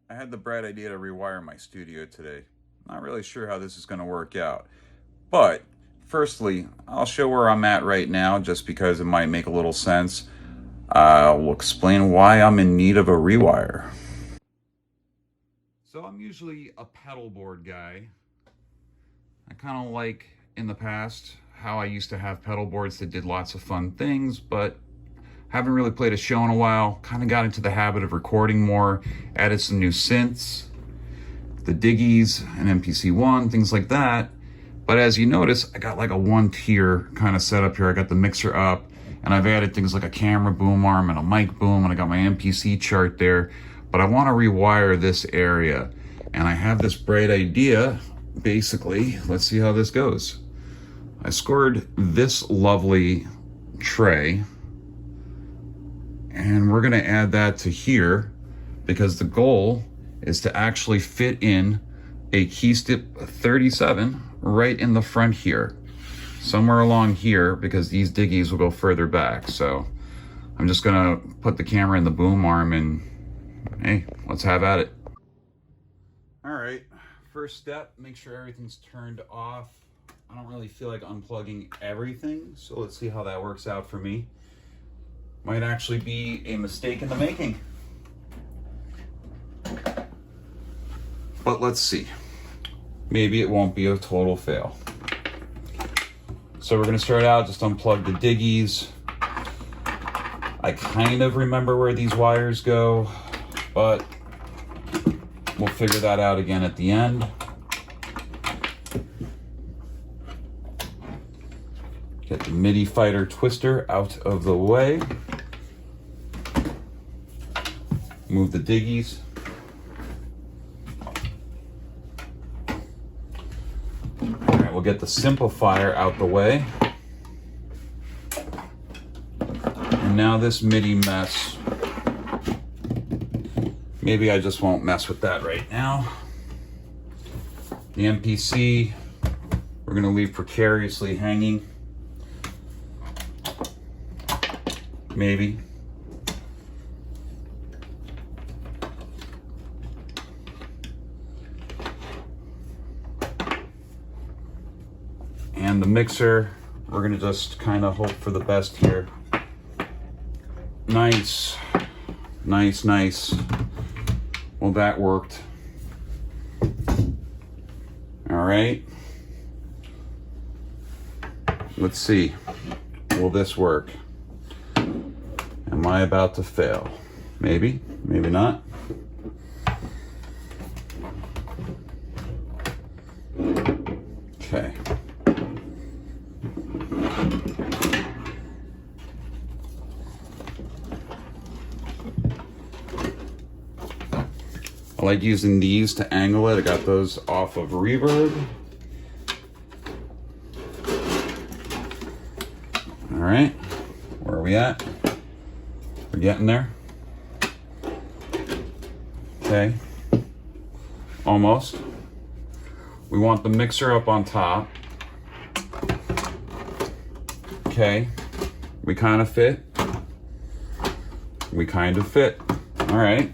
I had the bright idea to rewire my studio today. Not really sure how this is going to work out. But, firstly, I'll show where I'm at right now just because it might make a little sense. I'll explain why I'm in need of a rewire. So I'm usually a pedal board guy. I kind of like, in the past, how I used to have pedal boards that did lots of fun things, but haven't really played a show in a while. Kind of got into the habit of recording more, added some new synths, the Diggies, an MPC-1, things like that. But as you notice, I got like a one-tier kind of setup here. I got the mixer up, and I've added things like a camera boom arm and a mic boom, and I got my MPC chart there. But I want to rewire this area, and I have this bright idea. Basically, let's see how this goes. I scored this lovely tray, and we're gonna add that to here because the goal is to actually fit in a keystip 37 right in the front here, somewhere along here, because these Diggies will go further back. So I'm just gonna put the camera in the boom arm and hey, let's have at it. All right, first step, make sure everything's turned off. I don't really feel like unplugging everything, so let's see how that works out for me. Might actually be a mistake in the making. But let's see. Maybe it won't be a total fail. So we're gonna start out, just unplug the Diggies. I kind of remember where these wires go, but we'll figure that out again at the end. Get the MIDI fighter twister out of the way. Move the Diggies. All right, we'll get the simplifier out the way. And now this MIDI mess, maybe I just won't mess with that right now. The MPC, we're gonna leave precariously hanging. Maybe. And the mixer, we're gonna just kind of hope for the best here. Nice, nice, nice. Well, that worked. All right. Let's see, will this work? Am I about to fail? Maybe, maybe not. Okay. I like using these to angle it. I got those off of Reverb. All right, where are we at? We're getting there. Okay, almost. We want the mixer up on top. Okay, we kind of fit. We kind of fit. All right.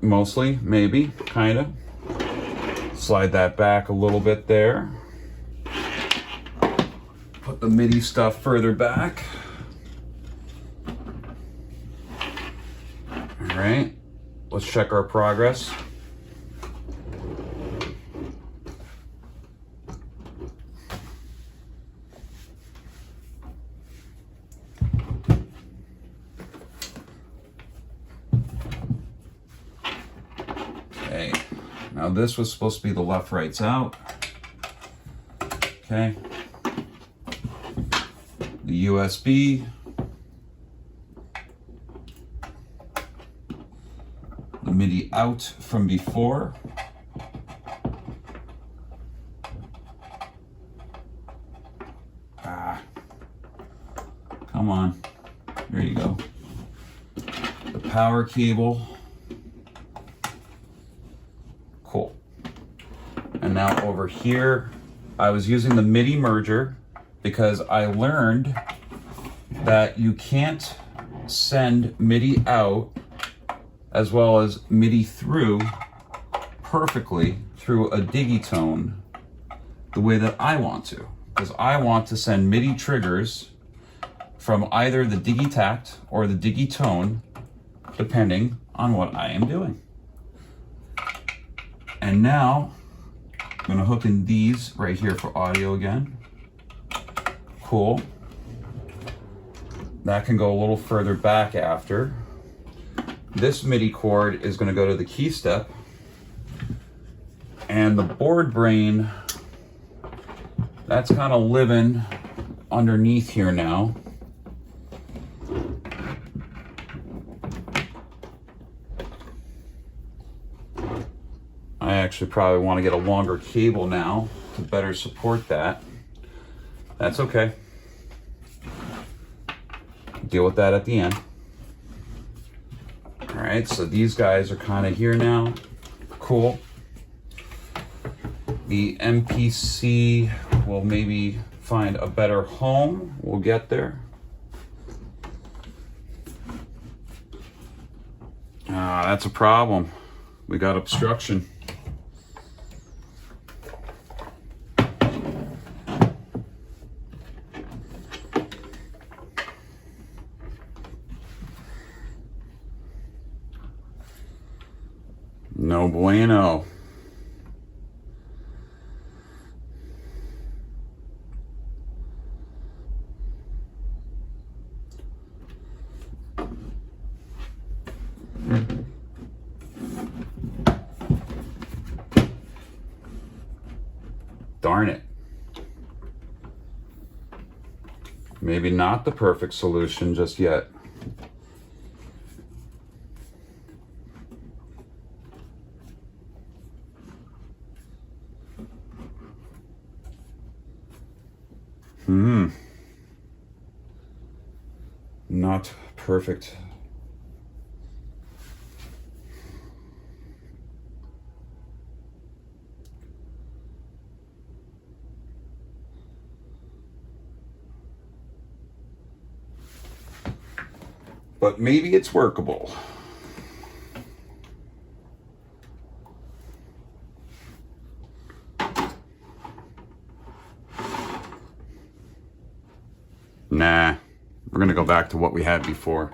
Mostly, maybe, kind of. Slide that back a little bit there. Put the MIDI stuff further back. All right, let's check our progress. Okay, now this was supposed to be the left, rights out. Okay. The USB. The MIDI out from before. Come on. There you go. The power cable. Cool. And now over here, I was using the MIDI merger because I learned that you can't send MIDI out as well as MIDI through perfectly through a digitone the way that I want to. Because I want to send MIDI triggers from either the digitact or the digitone, depending on what I am doing. And now I'm gonna hook in these right here for audio again. Cool. That can go a little further back after. This MIDI cord is gonna go to the key step, and the board brain, that's kind of living underneath here now. I actually probably want to get a longer cable now to better support that. That's okay. Deal with that at the end. All right, so these guys are kind of here now. Cool. The MPC will maybe find a better home. We'll get there. That's a problem. We got obstruction. No bueno. Darn it. Maybe not the perfect solution just yet. Not perfect. But maybe it's workable. Nah, we're gonna go back to what we had before.